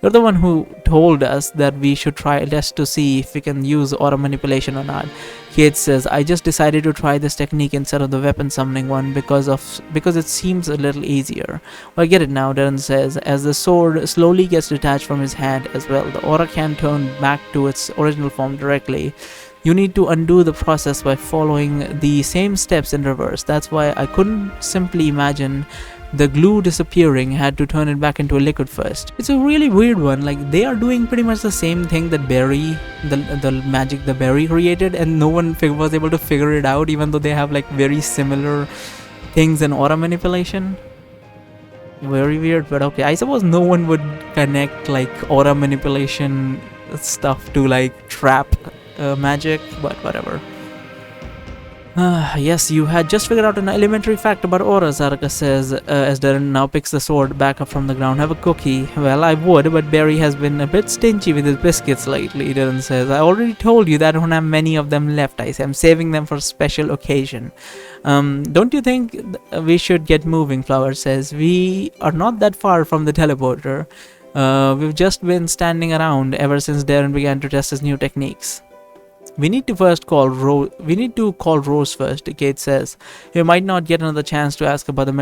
You're the one who told us that we should try a test to see if we can use aura manipulation or not. Kate says, I just decided to try this technique instead of the weapon summoning one because it seems a little easier. Well, I get it now, Darren says, as the sword slowly gets detached from his hand as well. The aura can turn back to its original form directly. You need to undo the process by following the same steps in reverse. That's why I couldn't simply imagine the glue disappearing, had to turn it back into a liquid first. It's a really weird one. Like, they are doing pretty much the same thing that Barry, the magic the Barry created, and no one was able to figure it out, even though they have like very similar things in aura manipulation. Very weird, but okay. I suppose no one would connect like aura manipulation stuff to like trap magic, but whatever. Yes, you had just figured out an elementary fact about auras, Araka says, as Darren now picks the sword back up from the ground. Have a cookie. Well, I would, but Barry has been a bit stingy with his biscuits lately, Darren says. I already told you that I don't have many of them left. I say I'm saving them for a special occasion. Don't you think we should get moving, Flower says. We are not that far from the teleporter. We've just been standing around ever since Darren began to test his new techniques. We need to call Rose first, Kate says. We might not get another chance to ask about the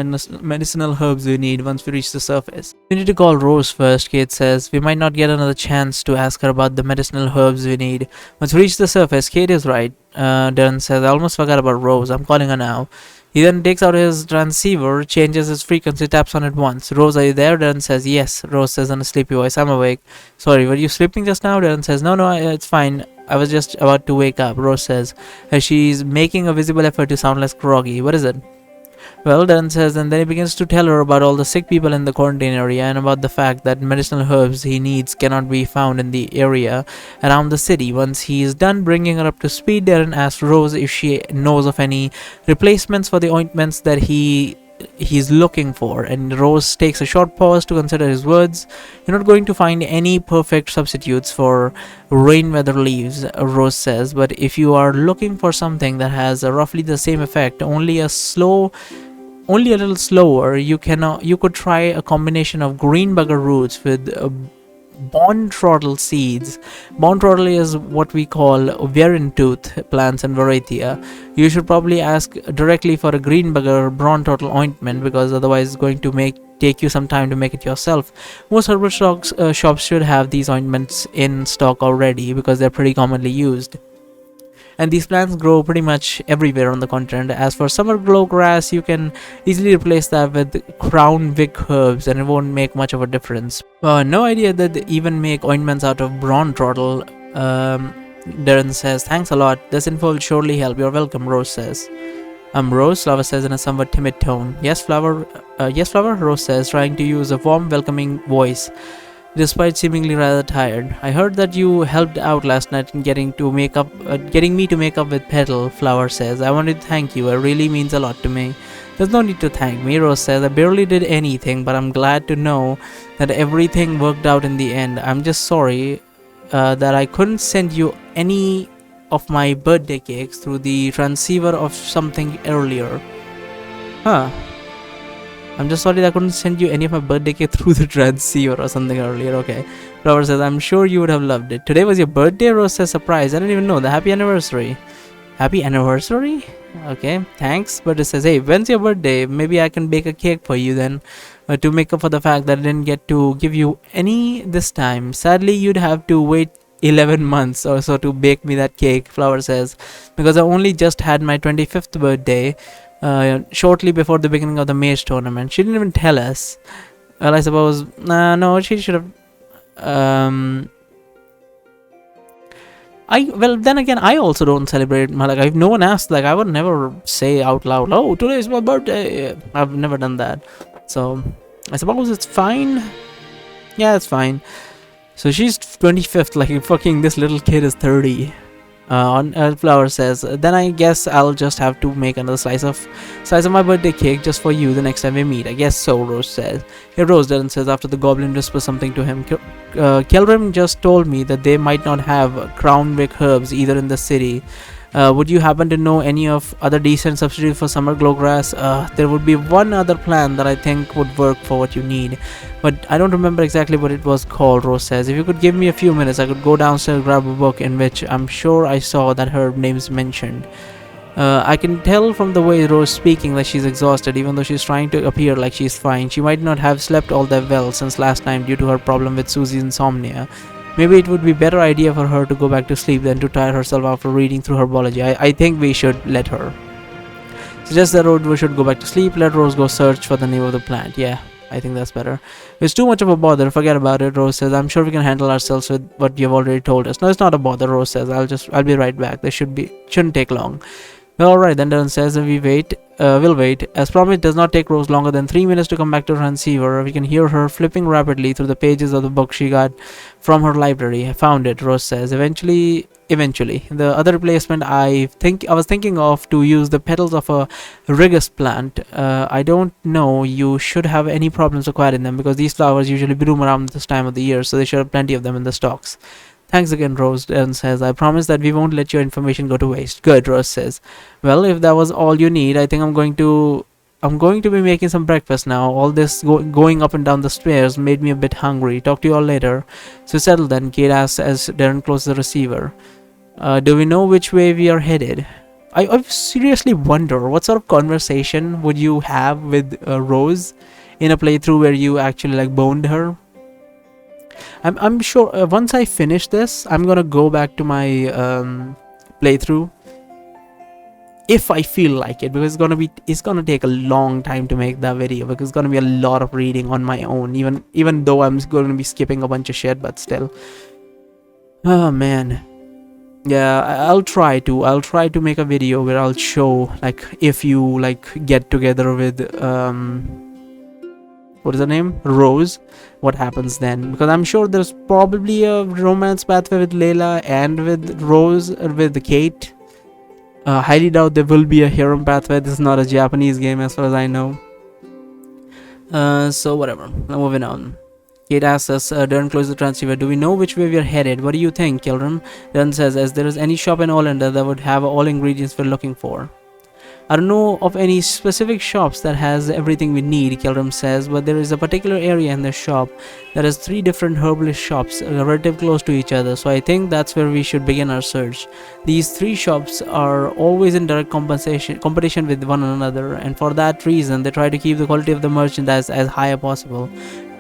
medicinal herbs we need once we reach the surface. We need to call Rose first, Kate says. We might not get another chance to ask her about the medicinal herbs we need once we reach the surface. Kate is right, Darren says. I almost forgot about Rose. I'm calling her now. He then takes out his transceiver, changes his frequency, taps on it once. Rose, are you there? Darren says, yes. Rose says in a sleepy voice, I'm awake. Sorry, were you sleeping just now? Darren says, no, it's fine. I was just about to wake up, Rose says, as she's making a visible effort to sound less groggy. What is it? Well, Darren says, and then he begins to tell her about all the sick people in the quarantine area and about the fact that medicinal herbs he needs cannot be found in the area around the city. Once he is done bringing her up to speed, Darren asks Rose if she knows of any replacements for the ointments that he's looking for, and Rose takes a short pause to consider his words. You're not going to find any perfect substitutes for rain weather leaves, Rose says, but if you are looking for something that has roughly the same effect, only a little slower, you could try a combination of green bugger roots with bond trottle seeds. Bond trottle is what we call Verintooth plants and Varathia. You should probably ask directly for a green bugger bond trottle ointment, because otherwise it's going to take you some time to make it yourself. Most herbal shops should have these ointments in stock already, because they're pretty commonly used. And these plants grow pretty much everywhere on the continent. As for summer glow grass, you can easily replace that with crown vic herbs and it won't make much of a difference. No idea that they even make ointments out of bron trottle. Darren says, thanks a lot. This info will surely help. You're welcome, Rose says. Rose, Flower says in a somewhat timid tone. Yes, Flower, Rose says, trying to use a warm, welcoming voice, despite seemingly rather tired. I heard that you helped out last night in getting me to make up with Petal, Flower says. I wanted to thank you. It really means a lot to me. There's no need to thank me, Rose says. I barely did anything, but I'm glad to know that everything worked out in the end. I'm just sorry that I couldn't send you any of my birthday cakes through the transceiver of something earlier. I'm just sorry that I couldn't send you any of my birthday cake through the transceiver or something earlier. Okay. Flower says, I'm sure you would have loved it. Today was your birthday? Rose says, surprise. I didn't even know. The happy anniversary. Happy anniversary? Okay, thanks. But it says, hey, when's your birthday? Maybe I can bake a cake for you then, to make up for the fact that I didn't get to give you any this time. Sadly, you'd have to wait 11 months or so to bake me that cake, Flower says, because I only just had my 25th birthday shortly before the beginning of the mage tournament. She didn't even tell us. Well, I suppose no, she should have. Then again, I also don't celebrate if no one asks, I would never say out loud, oh, today is my birthday. I've never done that, so I suppose it's fine. Yeah, it's fine. So she's 25th, fucking this little kid is 30. Flower says, then I guess I'll just have to make another slice of my birthday cake just for you the next time we meet. I guess so, Rose says. Hey, Rose, Darren says after the goblin whispers something to him. Kelrim just told me that they might not have crown vic herbs either in the city Would you happen to know any of other decent substitutes for summer glowgrass? There would be one other plant that I think would work for what you need, but I don't remember exactly what it was called. Rose says, if you could give me a few minutes, I could go downstairs and grab a book in which I'm sure I saw that herb name's mentioned. I can tell from the way Rose speaking that she's exhausted, even though she's trying to appear like she's fine. She might not have slept all that well since last time due to her problem with Susie's insomnia. Maybe it would be better idea for her to go back to sleep than to tire herself after reading through herbology. I think we should let her. Suggest that Rose should go back to sleep. Let Rose go search for the name of the plant. Yeah, I think that's better. It's too much of a bother. Forget about it, Rose says. I'm sure we can handle ourselves with what you've already told us. No, it's not a bother, Rose says. I'll be right back. This shouldn't take long. Well, alright, then Darren says we'll wait. As promised, it does not take Rose longer than 3 minutes to come back to her receiver. We can hear her flipping rapidly through the pages of the book she got from her library. I found it, Rose says. Eventually. The other replacement I was thinking of to use the petals of a Rigus plant. I don't know you should have any problems acquiring them because these flowers usually bloom around this time of the year, so they should have plenty of them in the stocks. Thanks again, Rose, and says, I promise that we won't let your information go to waste. Good, Rose says. Well, if that was all you need, I think I'm going to be making some breakfast now. All this going up and down the stairs made me a bit hungry. Talk to you all later. So settle then, Kate asks as Darren closes the receiver. Do we know which way we are headed? I seriously wonder what sort of conversation would you have with Rose in a playthrough where you actually like boned her. I'm sure once I finish this, I'm gonna go back to my playthrough if I feel like it, because it's gonna take a long time to make that video because it's gonna be a lot of reading on my own, even though I'm gonna be skipping a bunch of shit, but still. Oh man. Yeah, I'll try to make a video where I'll show like if you like get together with what is her name? Rose. What happens then? Because I'm sure there's probably a romance pathway with Layla and with Rose or with Kate. Highly doubt there will be a harem pathway. This is not a Japanese game as far as I know. So whatever. Now moving on. Kate asks us, Darren closes the transceiver. Do we know which way we are headed? What do you think, children? Darren says, as there is any shop in Olander that would have all ingredients we're looking for. I don't know of any specific shops that has everything we need, Kelram says, but there is a particular area in the shop that has 3 different herbalist shops relatively close to each other, so I think that's where we should begin our search. These 3 shops are always in direct competition with one another, and for that reason they try to keep the quality of the merchandise as high as possible.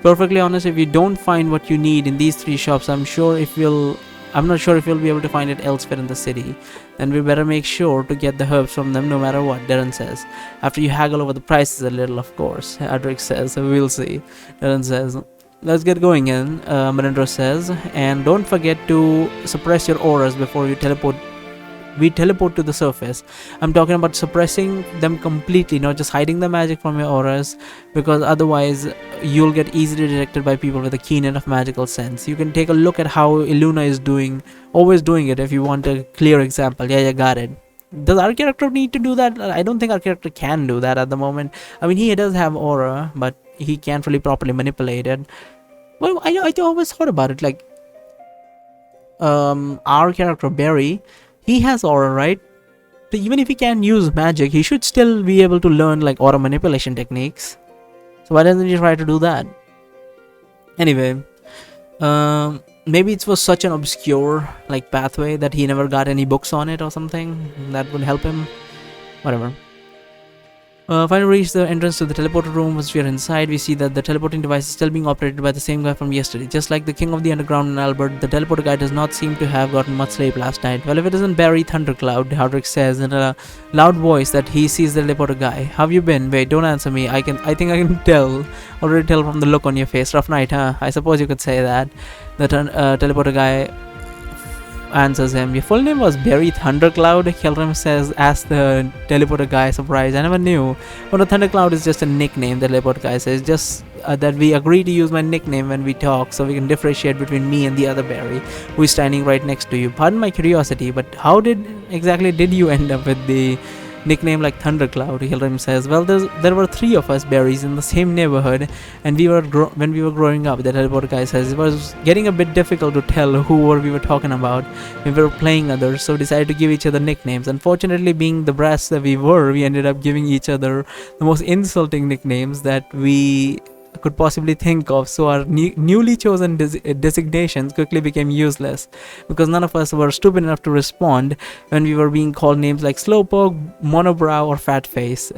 Perfectly honest, if you don't find what you need in these 3 shops, I'm not sure if you'll be able to find it elsewhere in the city. Then we better make sure to get the herbs from them no matter what, Darren says. After you haggle over the prices a little, of course, Adric says. So we'll see. Darren says, let's get going in, Marindra says. And don't forget to suppress your auras before you teleport to the surface. I'm talking about suppressing them completely, not just hiding the magic from your auras, because otherwise you'll get easily detected by people with a keen enough magical sense. You can take a look at how Illuna is always doing it if you want a clear example. Yeah, you got it. Does our character need to do that? I don't think our character can do that at the moment. I mean, he does have aura, but he can't really properly manipulate it. Well, I always thought about it, like our character Barry, he has aura, right? So even if he can't use magic, he should still be able to learn like aura manipulation techniques. So why doesn't he try to do that? Anyway, maybe it was such an obscure like pathway that he never got any books on it or something that would help him. Whatever. Finally reach the entrance to the teleporter room. Once we are inside, we see that the teleporting device is still being operated by the same guy from yesterday. Just like the king of the underground and Albert, the teleporter guy does not seem to have gotten much sleep last night. Well, if it isn't Barry Thundercloud, Hardrick says in a loud voice that he sees the teleporter guy. How have you been? Wait, don't answer me. I think I can already tell from the look on your face. Rough night, huh? I suppose you could say that. The teleporter guy answers him. Your full name was Barry Thundercloud? Kelram says, ask the teleporter guy, surprised. I never knew. Well, the Thundercloud is just a nickname, the teleporter guy says. Just that we agree to use my nickname when we talk so we can differentiate between me and the other Barry who is standing right next to you. Pardon my curiosity, but how exactly did you end up with the nickname like Thundercloud. Hilrim says, well, there were three of us berries in the same neighborhood, and when we were growing up, that Hellboy guy says, it was getting a bit difficult to tell we were talking about when we were playing others, so decided to give each other nicknames. Unfortunately, being the brats that we ended up giving each other the most insulting nicknames that we could possibly think of, so our newly chosen designations quickly became useless because none of us were stupid enough to respond when we were being called names like Slowpoke, Monobrow, or Fatface.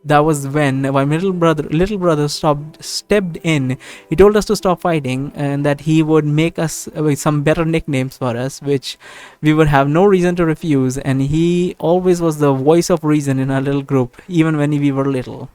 That was when my little brother stepped in. He told us to stop fighting and that he would make us some better nicknames for us, which we would have no reason to refuse. And he always was the voice of reason in our little group, even when we were little.